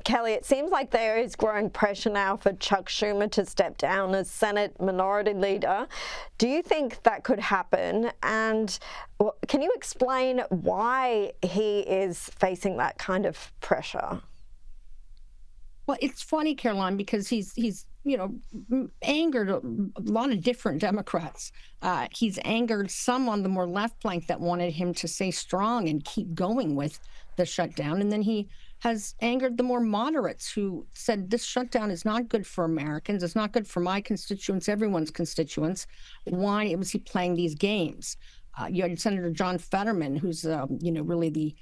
Kelly, it seems like there is growing pressure now for Chuck Schumer to step down as Senate Minority Leader. Do you think that could happen? And can you explain why he is facing that kind of pressure? Well, it's funny, Caroline, because he's angered a lot of different Democrats. He's angered some on the more left flank that wanted him to stay strong and keep going with the shutdown. And then he has angered the more moderates who said this shutdown is not good for Americans. It's not good for my constituents, everyone's constituents. Why was he playing these games? You had Senator John Fetterman, who's really the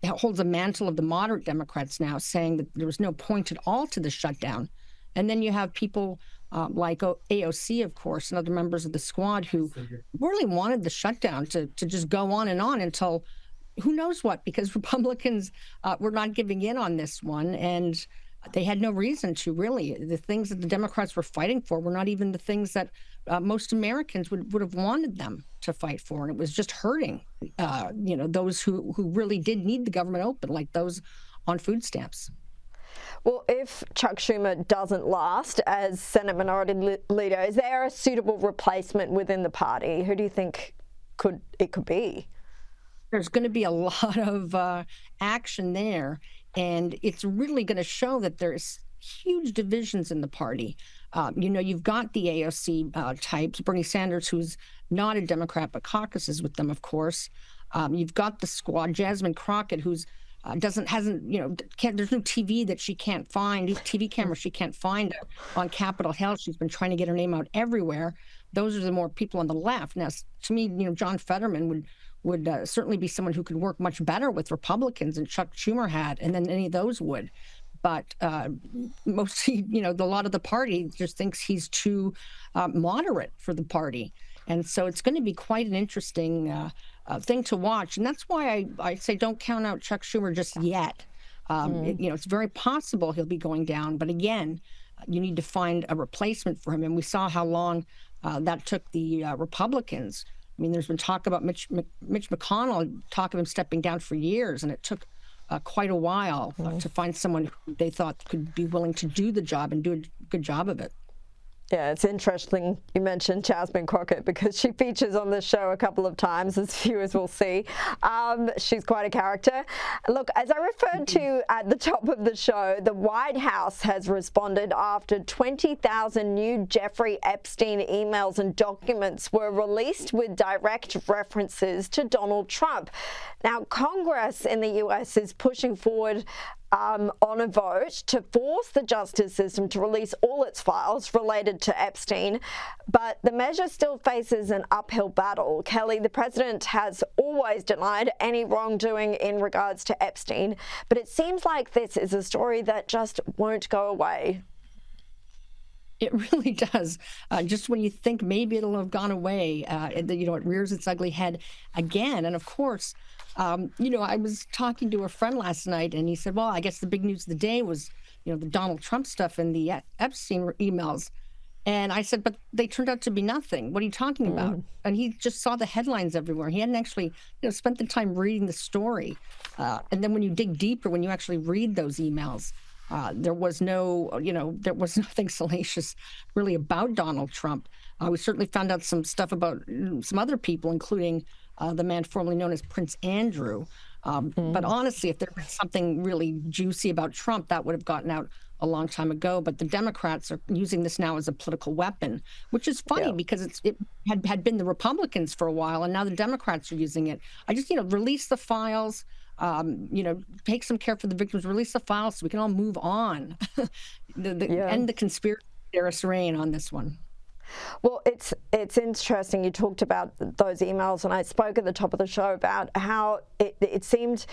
holds a mantle of the moderate Democrats now, saying that there was no point at all to the shutdown. And then you have people like AOC, of course, and other members of the squad who really wanted the shutdown to just go on and on until who knows what, because Republicans were not giving in on this one. And they had no reason to, really. The things that the Democrats were fighting for were not even the things that most Americans would have wanted them to fight for. And it was just hurting, those who really did need the government open, like those on food stamps. Well, if Chuck Schumer doesn't last as Senate Minority Leader, is there a suitable replacement within the party? Who do you think it could be? There's going to be a lot of action there, and it's really going to show that there's huge divisions in the party. You've got the AOC types, Bernie Sanders, who's not a Democrat, but caucuses with them, of course. You've got the squad, Jasmine Crockett, who's there's no TV that she can't find, TV camera she can't find on Capitol Hill. She's been trying to get her name out everywhere. Those are the more people on the left. Now, to me, John Fetterman would certainly be someone who could work much better with Republicans than Chuck Schumer had, and then any of those would. But mostly, a lot of the party just thinks he's too moderate for the party. And so it's going to be quite an interesting thing to watch. And that's why I say don't count out Chuck Schumer just yet. It's very possible he'll be going down. But again, you need to find a replacement for him. And we saw how long that took the Republicans. I mean, there's been talk about Mitch McConnell, talk of him stepping down for years, and it took quite a while to find someone who they thought could be willing to do the job and do a good job of it. Yeah, it's interesting you mentioned Jasmine Crockett because she features on this show a couple of times, as viewers will see. She's quite a character. Look, as I referred to at the top of the show, the White House has responded after 20,000 new Jeffrey Epstein emails and documents were released with direct references to Donald Trump. Now, Congress in the US is pushing forward on a vote to force the justice system to release all its files related to Epstein, but the measure still faces an uphill battle. Kelly, the president has always denied any wrongdoing in regards to Epstein, but it seems like this is a story that just won't go away. It really does. Just when you think maybe it'll have gone away, it rears its ugly head again. And of course, I was talking to a friend last night, and he said, well, I guess the big news of the day was, the Donald Trump stuff and the Epstein emails. And I said, but they turned out to be nothing. What are you talking about? And he just saw the headlines everywhere. He hadn't actually, spent the time reading the story. And then when you dig deeper, when you actually read those emails, there was nothing salacious really about Donald Trump. We certainly found out some stuff about some other people, including the man formerly known as Prince Andrew. But honestly, if there was something really juicy about Trump, that would have gotten out a long time ago. But the Democrats are using this now as a political weapon, which is funny because it had been the Republicans for a while, and now the Democrats are using it. I just, release the files. Take some care for the victims, release the files so we can all move on. End the conspiracy theorist reign on this one. Well, it's interesting. You talked about those emails, and I spoke at the top of the show about how it seemed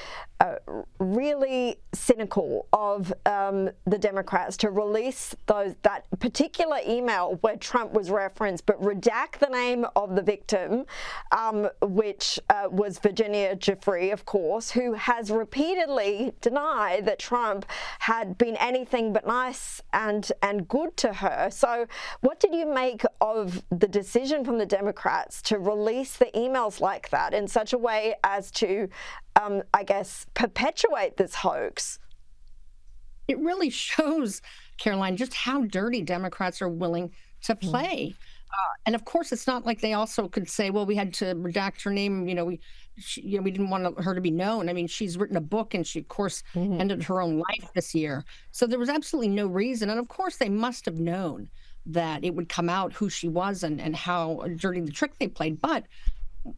really cynical of the Democrats to release that particular email where Trump was referenced, but redact the name of the victim, which was Virginia Giuffre, of course, who has repeatedly denied that Trump had been anything but nice and good to her. So what did you make of the decision from the Democrats to release the emails like that in such a way as to, perpetuate this hoax? It really shows, Caroline, just how dirty Democrats are willing to play. And of course, it's not like they also could say, "Well, we had to redact her name. We didn't want her to be known." I mean, she's written a book, and she, of course, ended her own life this year. So there was absolutely no reason. And of course, they must have known that it would come out who she was and how dirty the trick they played. But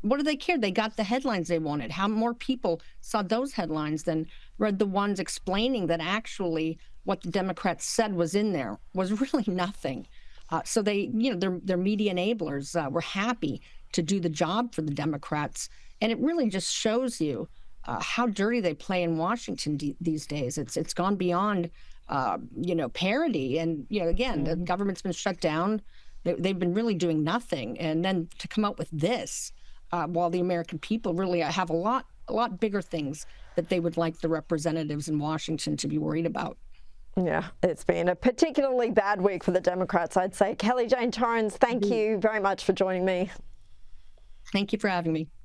what do they care? They got the headlines they wanted. How more people saw those headlines than read the ones explaining that actually what the Democrats said was in there was really nothing. So they, their media enablers were happy to do the job for the Democrats, and it really just shows you how dirty they play in Washington these days. It's gone beyond, parody, and again, the government's been shut down. They've been really doing nothing, and then to come out with this, while the American people really have a lot bigger things that they would like the representatives in Washington to be worried about. Yeah, it's been a particularly bad week for the Democrats, I'd say. Kelly Jane Torrance, thank you very much for joining me. Thank you for having me.